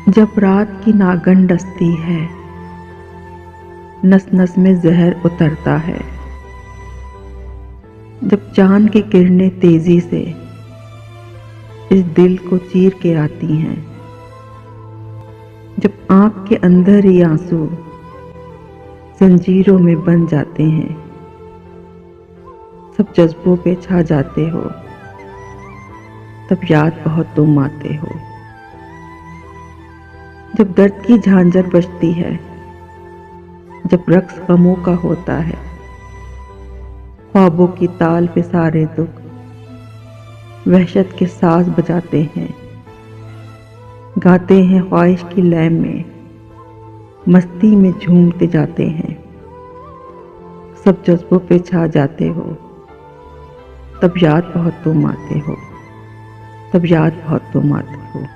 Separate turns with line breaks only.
जब रात की नागन डसती है, नस नस में जहर उतरता है। जब चांद की किरणें तेजी से इस दिल को चीर के आती हैं, जब आंख के अंदर ही आंसू जंजीरों में बन जाते हैं, सब जज्बों पे छा जाते हो, तब याद बहुत तुम आते हो। जब दर्द की झांझर बजती है, जब रक्स गमों का होता है, ख्वाबों की ताल पे सारे दुख वहशत के साज बजाते हैं, गाते हैं ख्वाहिश की लय में, मस्ती में झूमते जाते हैं, सब जज्बों पे छा जाते हो, तब याद बहुत तुम आते हो, तब याद बहुत तुम आते हो।